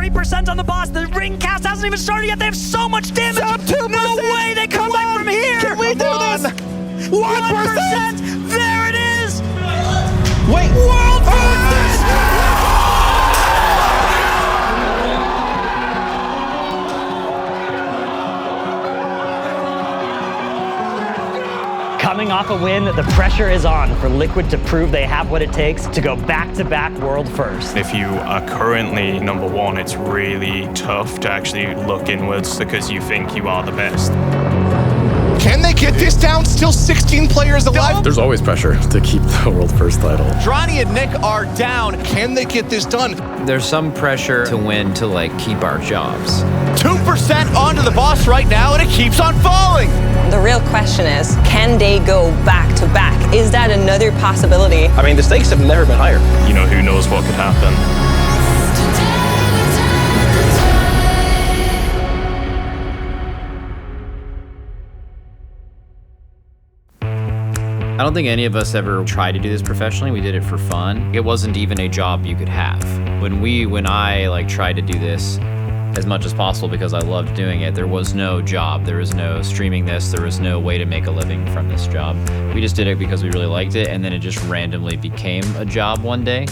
30% on the boss. The ring cast hasn't even started yet. They have so much damage. No way they come back from here. Can we do this? 1%. There it is. Wait. World first. Coming off a win, the pressure is on for Liquid to prove they have what it takes to go back-to-back world first. If you are currently number one, it's really tough to actually look inwards because you think you are the best. Can they get this down? Still 16 players alive. There's always pressure to keep the world first title. Dronny and Nick are down. Can they get this done? There's some pressure to win to like keep our jobs. 2% onto the boss right now, and it keeps on falling. The real question is, can they go back to back? Is that another possibility? I mean, the stakes have never been higher. You know, who knows what could happen. I don't think any of us ever tried to do this professionally. We did it for fun. It wasn't even a job you could have. When I like tried to do this as much as possible because I loved doing it, there was no job. There was no streaming this. There was no way to make a living from this job. We just did it because we really liked it, and then it just randomly became a job one day.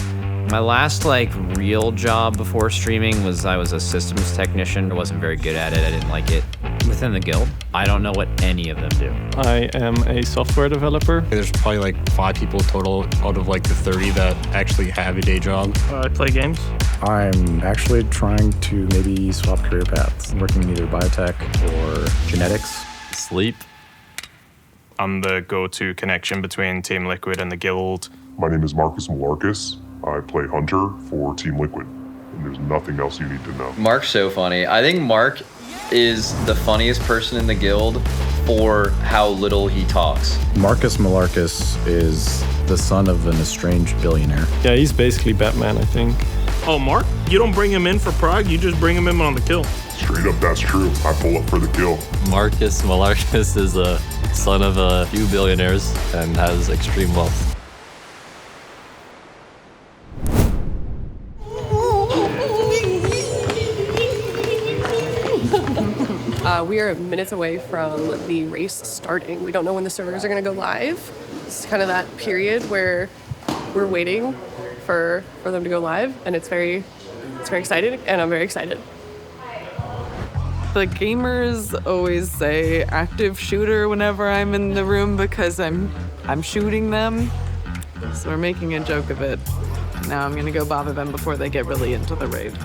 My last like real job before streaming was I was a systems technician. I wasn't very good at it. I didn't like it. Within the guild, I don't know what any of them do. I am a software developer. There's probably like 5 people total out of like the 30 that actually have a day job. I play games. I'm actually trying to maybe swap career paths, working in either biotech or genetics. Sleep. I'm the go-to connection between Team Liquid and the guild. My name is Marcus Malarkis. I play Hunter for Team Liquid, and there's nothing else you need to know. Mark's so funny. I think Mark is the funniest person in the guild for how little he talks. Marcus Malarkis is the son of an estranged billionaire. Yeah, he's basically Batman, I think. Oh, Mark? You don't bring him in for pride, you just bring him in on the kill. Straight up, that's true. I pull up for the kill. Marcus Malarkis is a son of a few billionaires and has extreme wealth. We are minutes away from the race starting. We don't know when the servers are going to go live. It's kind of that period where we're waiting for them to go live, and it's very exciting, and I'm very excited. The gamers always say active shooter whenever I'm in the room because I'm shooting them. So we're making a joke of it. Now I'm gonna go bother them before they get really into the raid.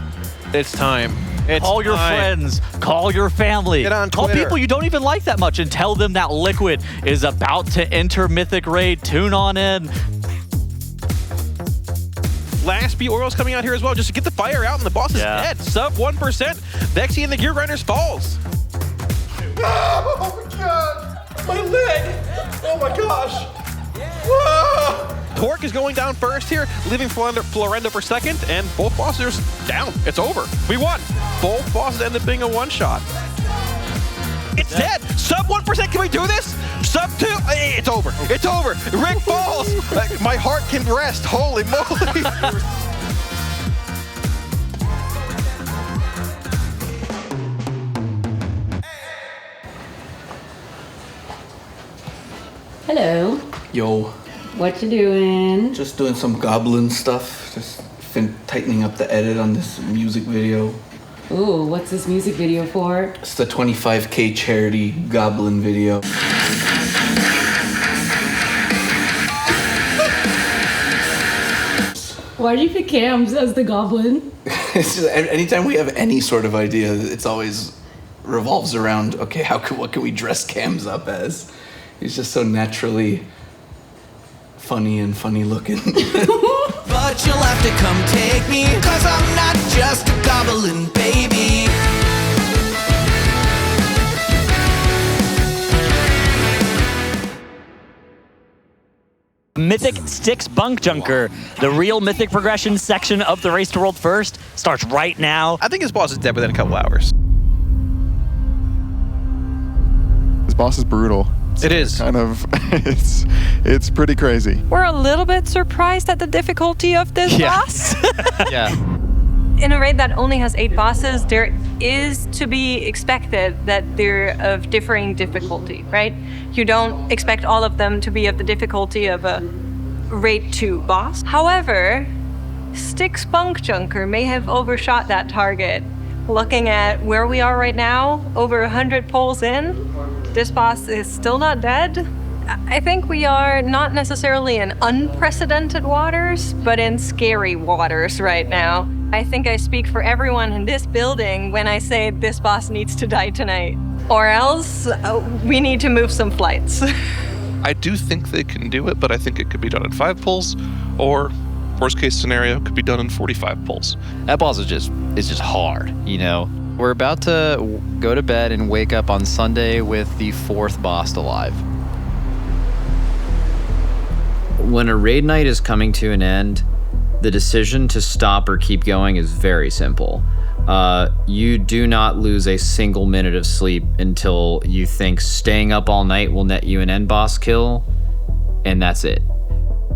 It's time. Call your friends, call your family, Get on call Twitter. people you don't even like that much and tell them that Liquid is about to enter Mythic Raid. Tune on in. Last B Orioles coming out here as well, just to get the fire out, and the boss is dead. Sub 1%. Vexy and the Gear Grinders falls. Oh my god! My leg! Oh my gosh! Whoa! Torque is going down first here, leaving Florendo for second, and both bosses are down. It's over. We won. Both bosses end up being a one-shot. It's dead. Sub 1%. Can we do this? Sub 2. It's over. It's over. Rick falls. My heart can rest. Holy moly. Hello. Yo. What you doing? Just doing some goblin stuff. Just tightening up the edit on this music video. Ooh, what's this music video for? It's the 25K charity goblin video. Why do you pick Cams as the goblin? It's just, anytime we have any sort of idea, it's always revolves around, okay, what can we dress Cams up as? He's just so naturally funny and funny looking. But you'll have to come take me, 'cause I'm not just a goblin, baby. Mythic Styx Bunk Junker, the real Mythic progression section of the Race to World First, starts right now. I think his boss is dead within a couple hours. His boss is brutal. It is. Kind of, it's pretty crazy. We're a little bit surprised at the difficulty of this boss. Yeah. In a raid that only has 8 bosses, there is to be expected that they're of differing difficulty, right? You don't expect all of them to be of the difficulty of a raid 2 boss. However, Stick Spunk Junker may have overshot that target. Looking at where we are right now, over 100 pulls in, this boss is still not dead. I think we are not necessarily in unprecedented waters, but in scary waters right now. I think I speak for everyone in this building when I say this boss needs to die tonight. Or else, we need to move some flights. I do think they can do it, but I think it could be done in 5 pulls, or worst case scenario, could be done in 45 pulls. That boss is just hard, you know? We're about to go to bed and wake up on Sunday with the 4th boss alive. When a raid night is coming to an end, the decision to stop or keep going is very simple. You do not lose a single minute of sleep until you think staying up all night will net you an end boss kill, and that's it.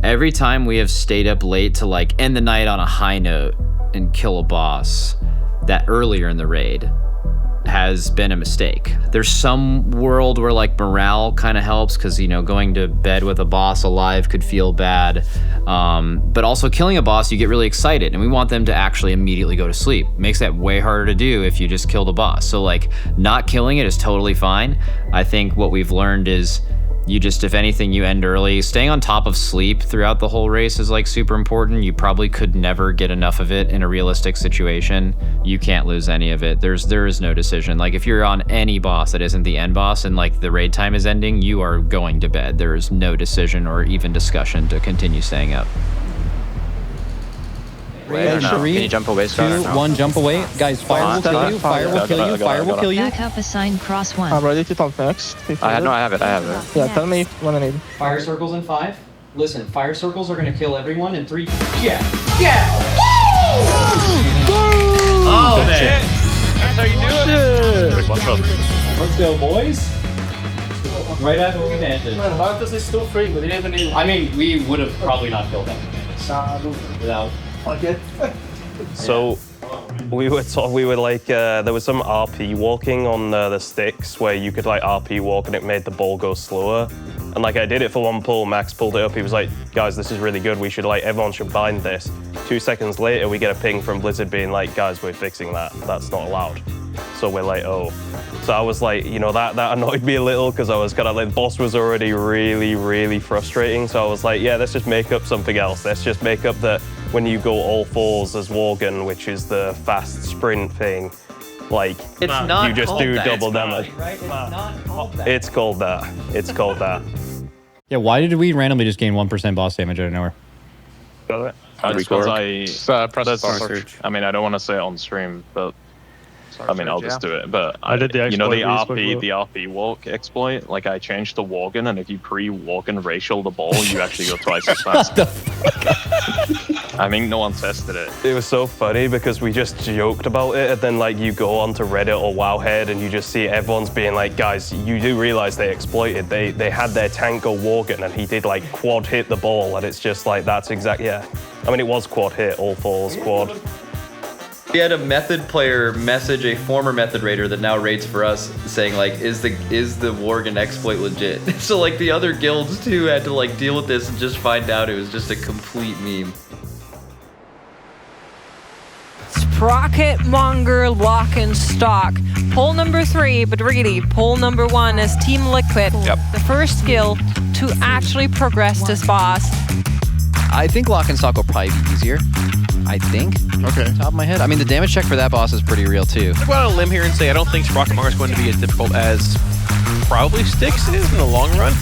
Every time we have stayed up late to like end the night on a high note and kill a boss that earlier in the raid has been a mistake. There's some world where like morale kind of helps because, you know, going to bed with a boss alive could feel bad. But also killing a boss, you get really excited and we want them to actually immediately go to sleep. Makes that way harder to do if you just kill the boss. So like not killing it is totally fine. I think what we've learned is you just, if anything, you end early. Staying on top of sleep throughout the whole race is like super important. You probably could never get enough of it in a realistic situation. You can't lose any of it. There is no decision. Like if you're on any boss that isn't the end boss and like the raid time is ending, you are going to bed. There is no decision or even discussion to continue staying up. Can you jump away, Scott? 2, 1, jump away. Guys, fire will kill you, fire will kill you, fire will kill you. Backup assigned cross 1. I'm ready to talk next. I have it. Yeah, tell me when I need. Fire circles in 5. Listen, fire circles are gonna kill everyone in 3. Yeah! Oh, man. That's how you do it. Let's go, boys. Right after we landed. Man, Marcus is still free, but he didn't even need. I mean, we would have probably not killed them without. So we were like there was some RP walking on the sticks where you could like RP walk and it made the ball go slower. And like I did it for 1 pull, Max pulled it up. He was like, guys, this is really good. We should like, everyone should bind this. 2 seconds later, we get a ping from Blizzard being like, guys, we're fixing that. That's not allowed. So we're like, oh. So I was like, you know, that annoyed me a little because I was kind of like, the boss was already really, really frustrating. So I was like, yeah, let's just make up something else. Let's just make up that when you go all 4s as Worgen, which is the fast sprint thing, like you just do double damage. Right? It's not called that. It's called that. It's called that. Yeah, why did we randomly just gain 1% boss damage out of nowhere? Because press search. I mean, I don't want to say it on stream, but I mean, I'll just do it. But I did the exploit, the RP walk exploit. Like I changed the Worgen, and if you pre-Worgen racial the ball, you actually go twice as fast. I mean, no one tested it. It was so funny because we just joked about it, and then like you go onto Reddit or Wowhead, and you just see everyone's being like, guys, you do realize they exploited. They had their tank go Worgen, and he did like quad hit the ball, and it's just like that's yeah. I mean, it was quad hit, all 4s quad. We had a method player message a former method raider that now raids for us saying like, is the Worgen exploit legit? So like the other guilds too had to like deal with this and just find out it was just a complete meme. Sprocket Monger Lock and Stock. Pull number 3, but really pull number 1 is Team Liquid. Yep. The first skill to actually progress this boss. I think Lock and Stock will probably be easier. I think. Okay. Top of my head. I mean, the damage check for that boss is pretty real too. I'll go out on a limb here and say I don't think Sprocket Monger is going to be as difficult as probably Styx is in the long run.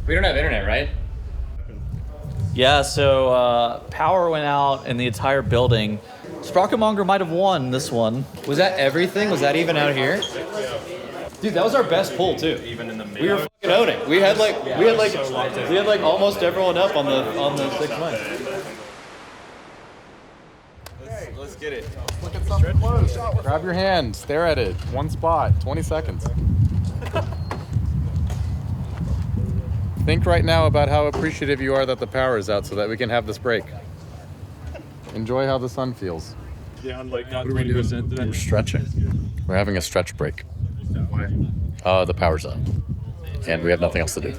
We don't have internet, right? Yeah, so power went out in the entire building. Sprocketmonger might have won this one. Was that everything? Was that even out here? Dude, that was our best pull too. Even in the middle. We were fucking owning. We had like almost everyone up on the 6 months. Let's get it. Look at something close. Grab your hand, stare at it. One spot, 20 seconds. Think right now about how appreciative you are that the power is out so that we can have this break. Enjoy how the sun feels. Yeah, like not What are we doing? We're stretching. We're having a stretch break. The power's up. And we have nothing else to do.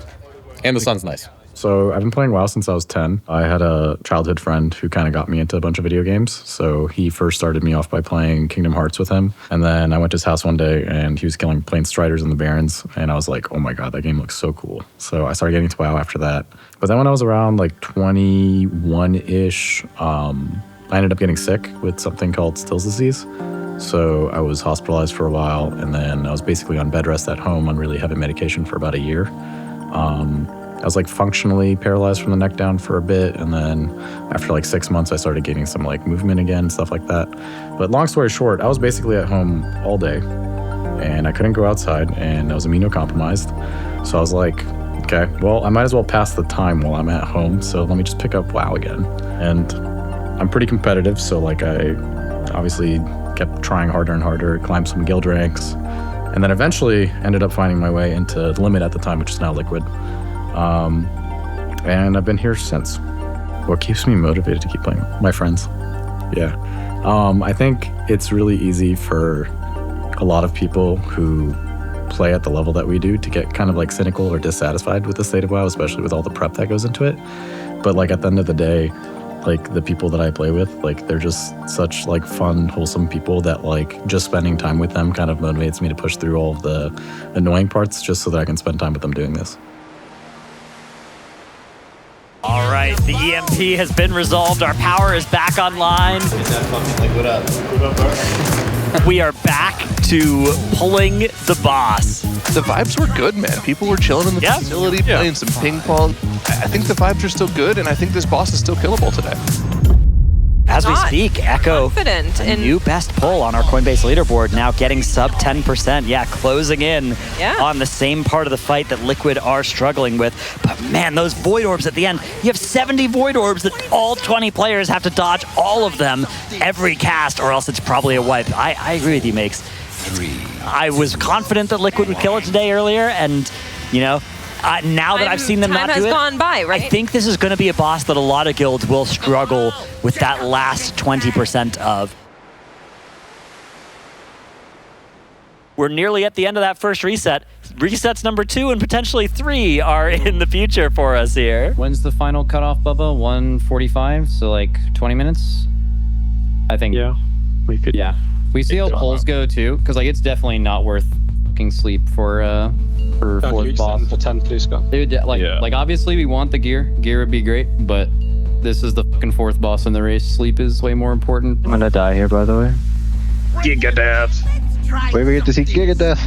And the sun's nice. So I've been playing WoW since I was 10. I had a childhood friend who kind of got me into a bunch of video games. So he first started me off by playing Kingdom Hearts with him. And then I went to his house one day and he was playing Striders and the Barons. And I was like, oh my God, that game looks so cool. So I started getting into WoW after that. But then when I was around like 21-ish, I ended up getting sick with something called Still's disease. So I was hospitalized for a while, and then I was basically on bed rest at home on really heavy medication for about a year. I was like functionally paralyzed from the neck down for a bit, and then after like 6 months, I started getting some like movement again, stuff like that. But long story short, I was basically at home all day, and I couldn't go outside, and I was immunocompromised. So I was like, okay, well, I might as well pass the time while I'm at home, so let me just pick up WoW again. And I'm pretty competitive, so like I obviously kept trying harder and harder, climbed some guild ranks, and then eventually ended up finding my way into the Limit at the time, which is now Liquid. And I've been here since. What keeps me motivated to keep playing? My friends. Yeah. I think it's really easy for a lot of people who play at the level that we do to get kind of like cynical or dissatisfied with the state of WoW, especially with all the prep that goes into it. But like at the end of the day, like the people that I play with, like they're just such like fun, wholesome people that like just spending time with them kind of motivates me to push through all of the annoying parts just so that I can spend time with them doing this. All right, the EMP has been resolved. Our power is back online. What up? We are back to pulling the boss. The vibes were good, man. People were chilling in the facility, playing some ping pong. I think the vibes are still good, and I think this boss is still killable today. As we speak, Echo, confident a new best pull on our Coinbase leaderboard, now getting sub 10%. Yeah, closing in on the same part of the fight that Liquid are struggling with. But man, those Void Orbs at the end, you have 70 Void Orbs that all 20 players have to dodge all of them every cast, or else it's probably a wipe. I agree with you, Makes. I was confident that Liquid would kill it today earlier, and, you know, now that I've seen them not do it, time has gone by, right? I think this is going to be a boss that a lot of guilds will struggle with that last 20% of. We're nearly at the end of that first reset. Resets number 2 and potentially 3 are in the future for us here. When's the final cutoff, Bubba? 1:45, so like 20 minutes? I think. Yeah, we could. Yeah. We see how polls go too, because like it's definitely not worth fucking sleep for fourth boss. For 10, please go. Dude, like obviously we want the gear. Gear would be great, but this is the fucking fourth boss in the race. Sleep is way more important. I'm gonna die here, by the way. Giga death. Wait, we get to see Giga Death.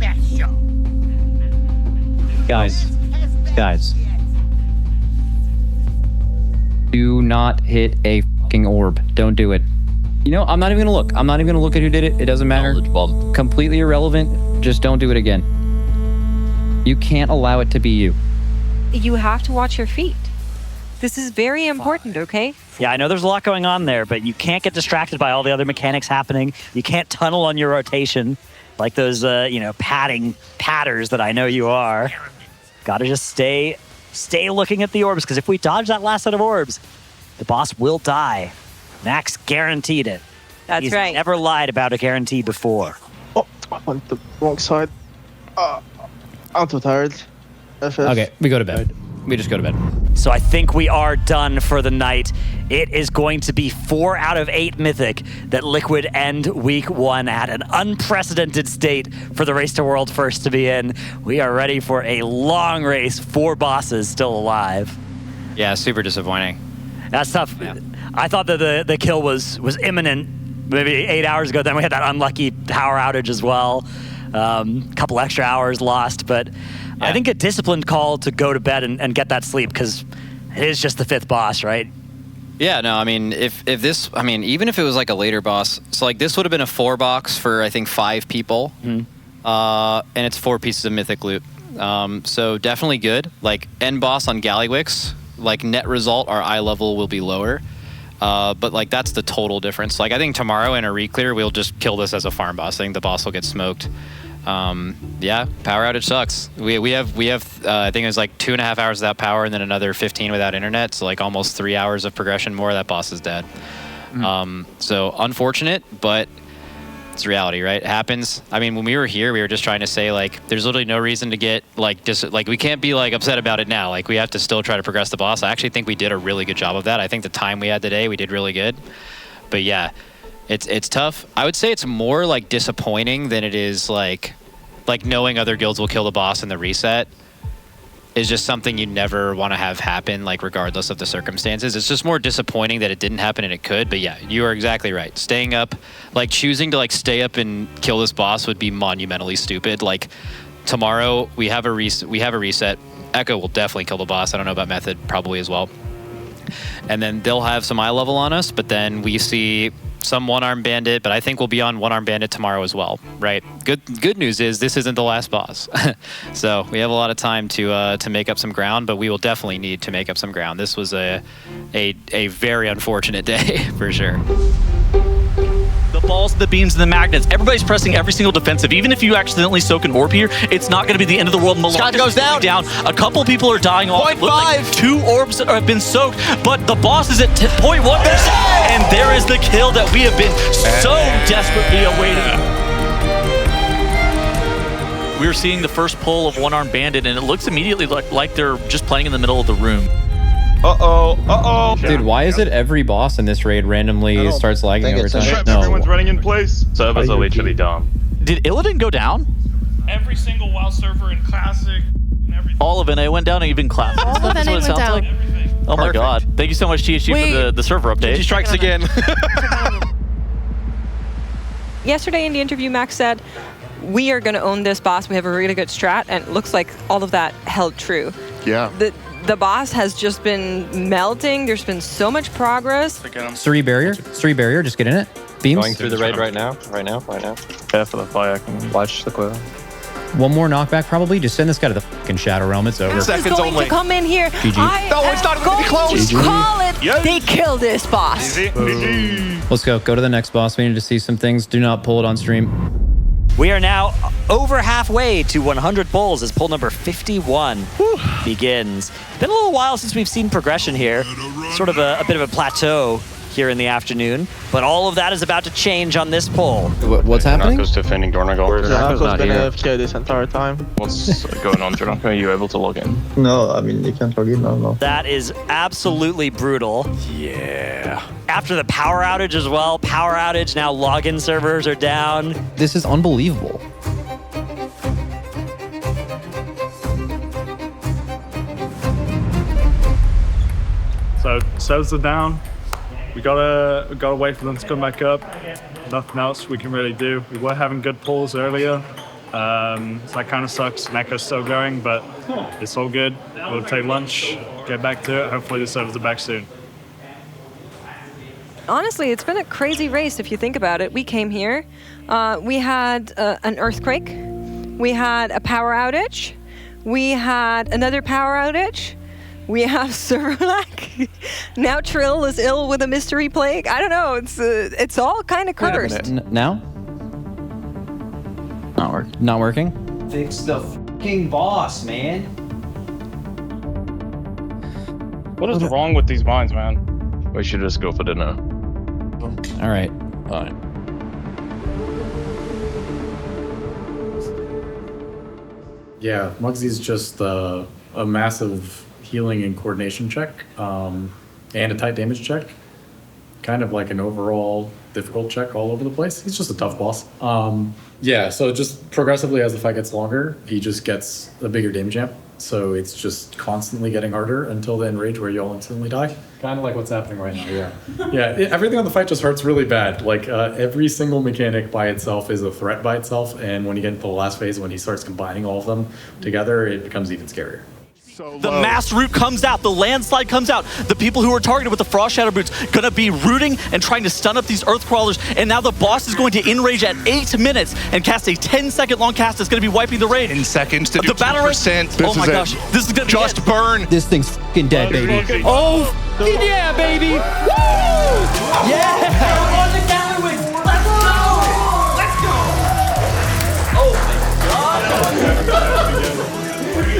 Guys. Do not hit a fucking orb. Don't do it. You know, I'm not even gonna look. I'm not even gonna look at who did it. It doesn't matter. Completely irrelevant. Just don't do it again. You can't allow it to be you. You have to watch your feet. This is very important, okay? Yeah, I know there's a lot going on there, but you can't get distracted by all the other mechanics happening. You can't tunnel on your rotation like those, patters that I know you are. Gotta just stay looking at the orbs, because if we dodge that last set of orbs, the boss will die. Max guaranteed it. That's right. He's never lied about a guarantee before. Oh, I went the wrong side. I'm too tired. Okay, we go to bed. We just go to bed. So I think we are done for the night. It is going to be 4 out of 8 Mythic that Liquid end week 1 at an unprecedented state for the Race to World First to be in. We are ready for a long race, 4 bosses still alive. Yeah, super disappointing. That's tough. Yeah. I thought that the kill was imminent maybe 8 hours ago. Then we had that unlucky power outage as well. Couple extra hours lost, but I think a disciplined call to go to bed and get that sleep, because it is just the 5th boss, right? Yeah, no, I mean, if this, I mean, even if it was like a later boss, so like this would have been a 4 box for I think 5 people, and it's 4 pieces of mythic loot. So definitely good. Like end boss on Gallywix, like net result, our eye level will be lower. But like that's the total difference. Like I think tomorrow in a reclear, we'll just kill this as a farm boss. I think the boss will get smoked. Yeah, power outage sucks. We have I think it was like 2.5 hours without power and then another 15 without internet. So like almost 3 hours of progression more. That boss is dead. So unfortunate, but it's reality, right? It happens. I mean, when we were here, we were just trying to say, like, there's literally no reason to get, like, we can't be, like, upset about it now. Like, we have to still try to progress the boss. I actually think we did a really good job of that. I think the time we had today, we did really good. But yeah, it's tough. I would say it's more, like, disappointing than it is, like knowing other guilds will kill the boss in the reset is just something you never want to have happen, like, regardless of the circumstances. It's just more disappointing that it didn't happen and it could. But yeah, you are exactly right. Staying up, like, choosing to, like, stay up and kill this boss would be monumentally stupid. Like, tomorrow we have a reset. Echo will definitely kill the boss. I don't know about Method, probably as well. And then they'll have some eye level on us, but then we see some one-arm bandit, but I think we'll be on one-arm bandit tomorrow as well, right? Good news is this isn't the last boss. So we have a lot of time to make up some ground, but we will definitely need to make up some ground. This was a very unfortunate day for sure. The balls, the beams, and the magnets. Everybody's pressing every single defensive. Even if you accidentally soak an orb here, it's not going to be the end of the world. Scott goes down. A couple people are dying off. 0.5. Like 2 orbs have been soaked, but the boss is at 0.1%. And there is the kill that we have been so desperately awaiting. We're seeing the first pull of one-armed bandit, and it looks immediately like they're just playing in the middle of the room. Dude, why is it every boss in this raid randomly starts lagging every time? No. Everyone's running in place. Servers are literally down. Did Illidan go down? Every single WoW server in Classic and everything. All of NA went down, even Classic. All of NA went down. Oh my god. Thank you so much, THG, for the server update. He strikes again. Yesterday in the interview, Max said, we are going to own this boss. We have a really good strat, and it looks like all of that held true. Yeah. The boss has just been melting. There's been so much progress. 3 barrier, just get in it. Beams. Going through the raid right now. Care for the fire, I can watch the coil. One more knockback probably. Just send this guy to the fucking Shadow Realm. It's over. He's going to come in here. GG. No, it's not going to be close. Call it. Yes. They killed this boss. Let's go to the next boss. We need to see some things. Do not pull it on stream. We are now over halfway to 100 pulls as pull number 51 begins. Been a little while since we've seen progression here. Sort of a bit of a plateau here in the afternoon, but all of that is about to change on this pull. What's happening? Dornago's defending Dornago. Dornago's been AFK this entire time. What's going on, Dornago? Are you able to log in? No, I mean, you can't log in, no. That is absolutely brutal. Yeah. After the power outage as well. Power outage, now login servers are down. This is unbelievable. So servers are down. We gotta wait for them to come back up. Nothing else we can really do. We were having good pulls earlier. So that kind of sucks. Echo's still going, but it's all good. We'll take lunch, get back to it. Hopefully the servers are back soon. Honestly, it's been a crazy race if you think about it. We came here, we had an earthquake, we had a power outage, we had another power outage, we have server lag. Now Trill is ill with a mystery plague. I don't know, it's all kind of cursed. Now? Not working? Fix the fucking boss, man. What is wrong with these mines, man? We should just go for dinner. All right. Yeah, Mugsy's just a massive healing and coordination check, and a tight damage check. Kind of like an overall difficult check all over the place. He's just a tough boss. Yeah, so just progressively as the fight gets longer, he just gets a bigger damage amp. So it's just constantly getting harder until the end rage where you all instantly die. Kind of like what's happening right now, yeah. Yeah, everything on the fight just hurts really bad. Like every single mechanic by itself is a threat by itself. And when you get into the last phase, when he starts combining all of them together, it becomes even scarier. The mass root comes out, the landslide comes out. The people who are targeted with the Frost Shadow Boots gonna be rooting and trying to stun up these Earth Crawlers, and now the boss is going to enrage at 8 minutes and cast a 10-second long cast that's gonna be wiping the raid. 10 seconds to do the battle rate. Oh my gosh, this is gonna just burn. This thing's fucking dead, baby. Oh, yeah, baby! Woo! Yeah! On the Galloway! Let's go! Let's go! Oh my god!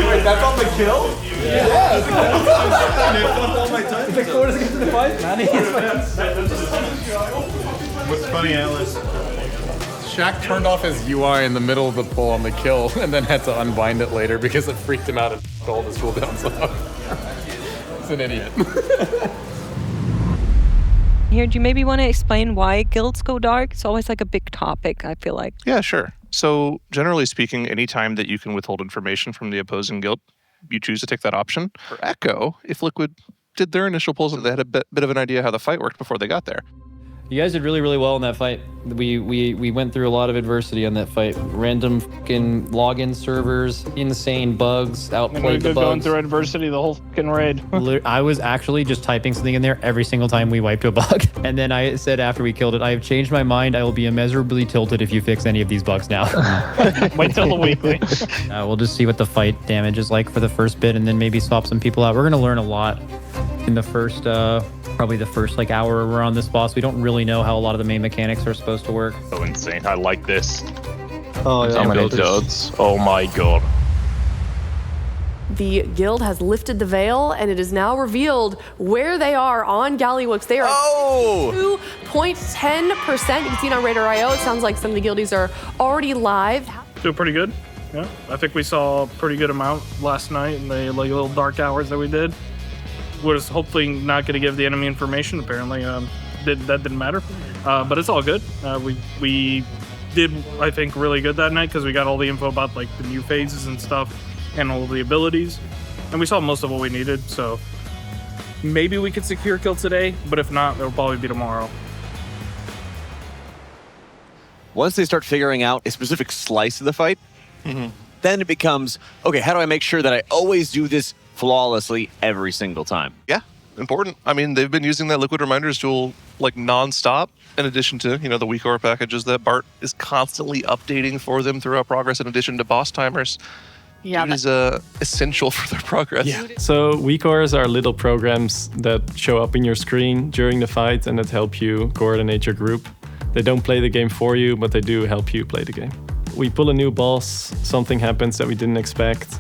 Wait, that's on the kill? Yeah. It's like 4 to get to the fight, man. What's funny, Atlas? Shaq turned off his UI in the middle of the pull on the kill and then had to unbind it later because it freaked him out and all his cooldowns off. He's an idiot. Here, do you maybe want to explain why guilds go dark? It's always like a big topic, I feel like. Yeah, sure. So generally speaking, anytime that you can withhold information from the opposing guild, you choose to take that option. For Echo, if Liquid did their initial pulls, they had a bit of an idea how the fight worked before they got there. You guys did really, really well in that fight. We went through a lot of adversity on that fight. Random fucking login servers, insane bugs, outplayed the bugs. Going through adversity the whole fucking raid. I was actually just typing something in there every single time we wiped a bug. And then I said after we killed it, I have changed my mind. I will be immeasurably tilted if you fix any of these bugs now. Wait till the weekly. We'll just see what the fight damage is like for the first bit and then maybe swap some people out. We're going to learn a lot in the first... probably the first like hour we're on this boss. We don't really know how a lot of the main mechanics are supposed to work. So insane. I like this. Oh, yeah. Oh my god. The guild has lifted the veil, and it is now revealed where they are on Gallywix. They are 2.10%. You can see it on Raider.io. It sounds like some of the guildies are already live. Feel pretty good. Yeah, I think we saw a pretty good amount last night in the like little dark hours that we did. Was hopefully not going to give the enemy information. Apparently, that didn't matter. But it's all good. We did, I think, really good that night because we got all the info about like the new phases and stuff and all the abilities, and we saw most of what we needed. So maybe we could secure kill today, but if not, it'll probably be tomorrow. Once they start figuring out a specific slice of the fight, then it becomes, okay, how do I make sure that I always do this flawlessly every single time? Yeah, important. I mean, they've been using that Liquid Reminders tool like nonstop, in addition to, the weak ore packages that Bart is constantly updating for them throughout progress, in addition to boss timers. Yeah, it is essential for their progress. Yeah. So weak ores are little programs that show up in your screen during the fight and that help you coordinate your group. They don't play the game for you, but they do help you play the game. We pull a new boss, something happens that we didn't expect.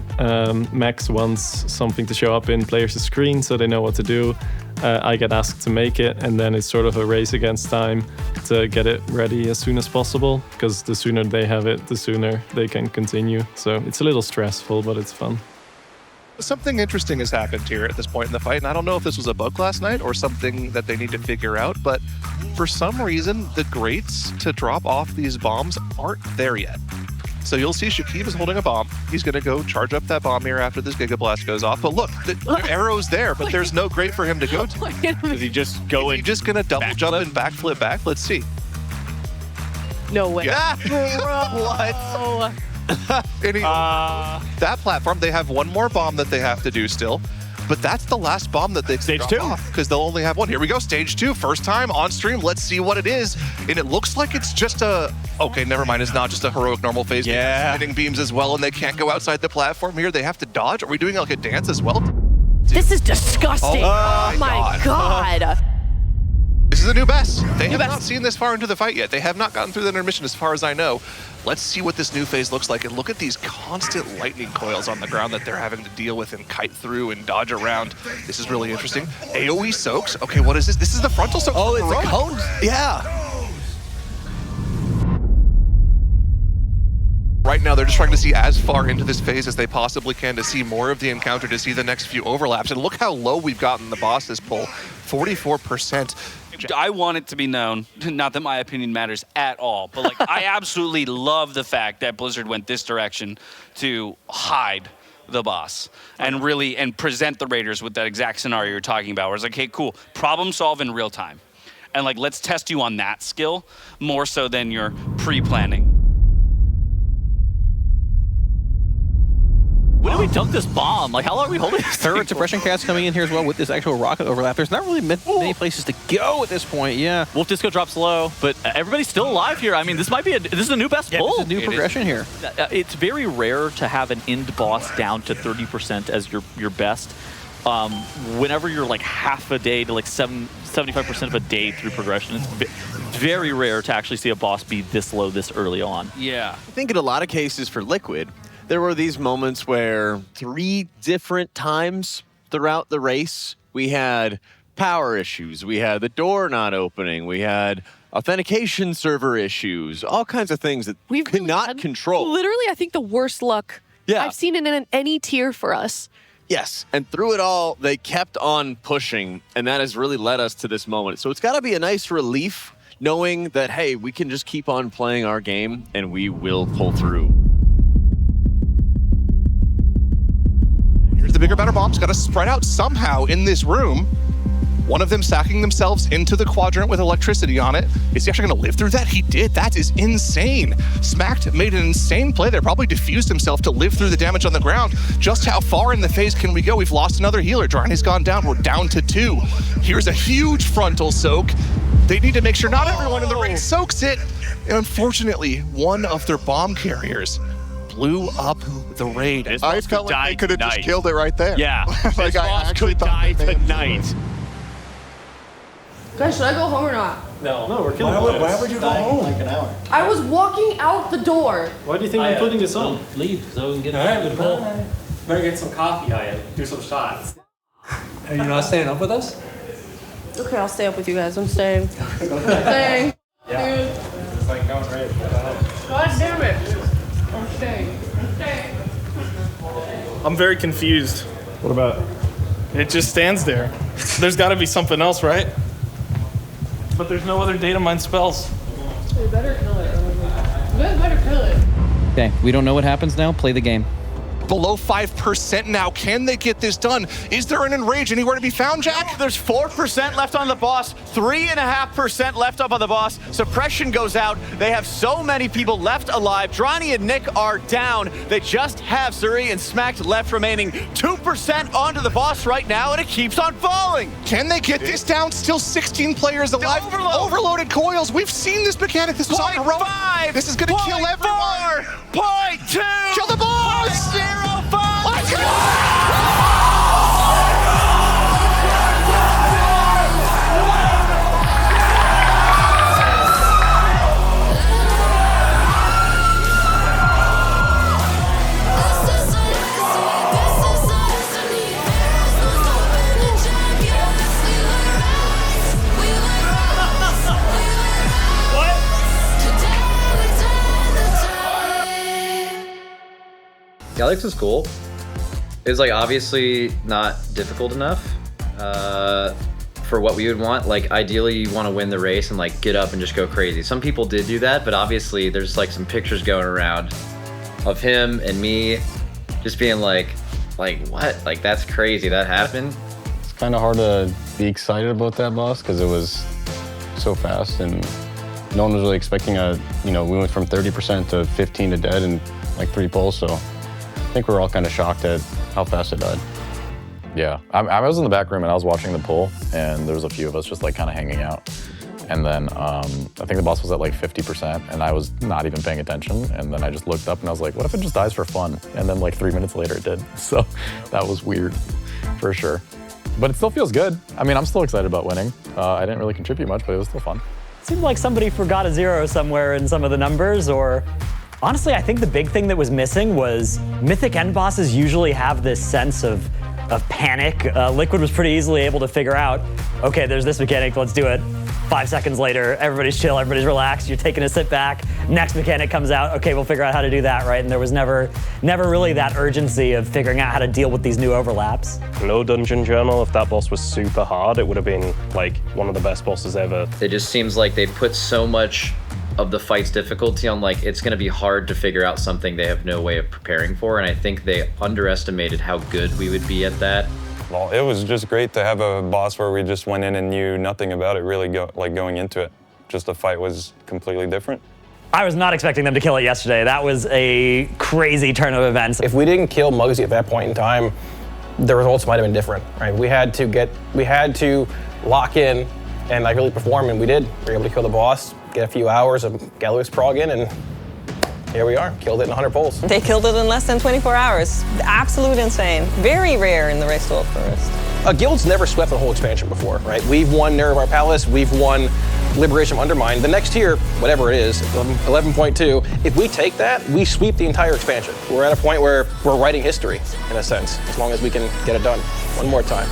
Max wants something to show up in players' screen so they know what to do. I get asked to make it, and then it's sort of a race against time to get it ready as soon as possible, because the sooner they have it, the sooner they can continue. So it's a little stressful, but it's fun. Something interesting has happened here at this point in the fight, and I don't know if this was a bug last night or something that they need to figure out, but for some reason, the grates to drop off these bombs aren't there yet. So you'll see Shakib is holding a bomb. He's going to go charge up that bomb here after this Giga Blast goes off. But look, the arrow's there, but there's no grate for him to go to. Is he just going? Is he just going to double jump and backflip back? Let's see. No way. Yeah. What? That platform, they have one more bomb that they have to do still. But that's the last bomb that they Stage 2. Because they'll only have one. Here we go, stage 2, first time on stream. Let's see what it is. And it looks like it's just a... Okay, never mind. It's not just a heroic normal phase. Yeah. Hitting beams as well, and they can't go outside the platform here. They have to dodge. Are we doing like a dance as well? This is disgusting. Oh my god. This is a new best. They have not seen this far into the fight yet. They have not gotten through the intermission as far as I know. Let's see what this new phase looks like. And look at these constant lightning coils on the ground that they're having to deal with and kite through and dodge around. This is really interesting. AoE soaks. Okay, what is this? This is the frontal soak. Oh, it's a cone? Yeah. Right now, they're just trying to see as far into this phase as they possibly can to see more of the encounter, to see the next few overlaps. And look how low we've gotten the boss's pull, 44%. I want it to be known, not that my opinion matters at all, but like I absolutely love the fact that Blizzard went this direction to hide the boss and really present the Raiders with that exact scenario you're talking about, where it's like, hey, cool, problem solve in real time. And like, let's test you on that skill more so than your pre-planning. When do we dunk this bomb? Like, how long are we holding this? Third suppression cast coming in here as well with this actual rocket overlap. There's not really many places to go at this point. Yeah. Wolf Disco drops low, but everybody's still alive here. I mean, this might be this is a new best pull. This is a new progression here. It's very rare to have an end boss down to 30% as your best. Whenever you're like half a day to like 75% of a day through progression, it's very rare to actually see a boss be this low this early on. Yeah. I think in a lot of cases for Liquid, there were these moments where 3 different times throughout the race, we had power issues, we had the door not opening, we had authentication server issues, all kinds of things that we cannot control. Literally, I think the worst luck I've seen in any tier for us. Yes, and through it all, they kept on pushing, and that has really led us to this moment. So it's got to be a nice relief knowing that, hey, we can just keep on playing our game, and we will pull through. Here's the bigger, better bombs. Got to spread out somehow in this room. One of them stacking themselves into the quadrant with electricity on it. Is he actually going to live through that? He did. That is insane. Smacked made an insane play there. Probably diffused himself to live through the damage on the ground. Just how far in the phase can we go? We've lost another healer. Dryany's gone down. We're down to 2. Here's a huge frontal soak. They need to make sure not everyone in the race soaks it. And unfortunately, one of their bomb carriers blew up the raid. I felt like they could have just killed it right there. Yeah, like this boss could die tonight. Guys, should I go home or not? No, we're killing Why would you go home? Like an hour. I was walking out the door. Why do you think I'm putting this on? Leave so we can get better get some coffee, Ian. Do some shots. Are you not staying up with us? Okay, I'll stay up with you guys. I'm staying. Staying. Yeah. Dude. It's like going right. God damn it. I'm staying. I'm staying. I'm very confused. What about it? It just stands there. There's got to be something else, right? But there's no other data mine spells. You better kill it. You guys better kill it. Okay, we don't know what happens now. Play the game. Below 5% now. Can they get this done? Is there an enrage anywhere to be found, Jack? There's 4% left on the boss, 3.5% left up on the boss. Suppression goes out. They have so many people left alive. Dryany and Nick are down. They just have Zuri and Smacked left remaining. 2% onto the boss right now, and it keeps on falling. Can they get this down? Still 16 players alive. Overloaded coils. We've seen this mechanic. This was on heroic. 0.5. This is going to kill everyone. 0.2. Kill the boss. 0.05. Let's go. Galax is cool. It's like obviously not difficult enough for what we would want. Like ideally you want to win the race and like get up and just go crazy. Some people did do that, but obviously there's like some pictures going around of him and me just being like what? Like that's crazy that happened. It's kind of hard to be excited about that boss because it was so fast and no one was really expecting we went from 30% to 15 to dead in like 3 pulls, so I think we're all kind of shocked at how fast it died. Yeah, I was in the back room and I was watching the pool, and there was a few of us just like kind of hanging out. And then I think the boss was at like 50%, and I was not even paying attention. And then I just looked up and I was like, what if it just dies for fun? And then like 3 minutes later it did. So that was weird, for sure. But it still feels good. I mean, I'm still excited about winning. I didn't really contribute much, but it was still fun. Seemed like somebody forgot a 0 somewhere in some of the numbers, or honestly, I think the big thing that was missing was Mythic end bosses usually have this sense of panic. Liquid was pretty easily able to figure out, okay, there's this mechanic, let's do it. 5 seconds later, everybody's chill, everybody's relaxed, you're taking a sit back, next mechanic comes out, okay, we'll figure out how to do that, right? And there was never really that urgency of figuring out how to deal with these new overlaps. No dungeon journal, if that boss was super hard, it would have been like one of the best bosses ever. It just seems like they put so much of the fight's difficulty on like it's going to be hard to figure out something they have no way of preparing for, and I think they underestimated how good we would be at that. Well, it was just great to have a boss where we just went in and knew nothing about it really going into it. Just the fight was completely different. I was not expecting them to kill it yesterday. That was a crazy turn of events. If we didn't kill Muggsy at that point in time, the results might have been different, right? We had to lock in and like really perform, and we did. We were able to kill the boss, get a few hours of Galax prog in, and here we are, killed it in 100 pulls. They killed it in less than 24 hours. Absolute insane. Very rare in the Race to Old Forest. Guild's never swept a whole expansion before, right? We've won Nerevar Palace, we've won Liberation of Undermine. The next tier, whatever it is, 11.2, if we take that, we sweep the entire expansion. We're at a point where we're writing history, in a sense, as long as we can get it done one more time.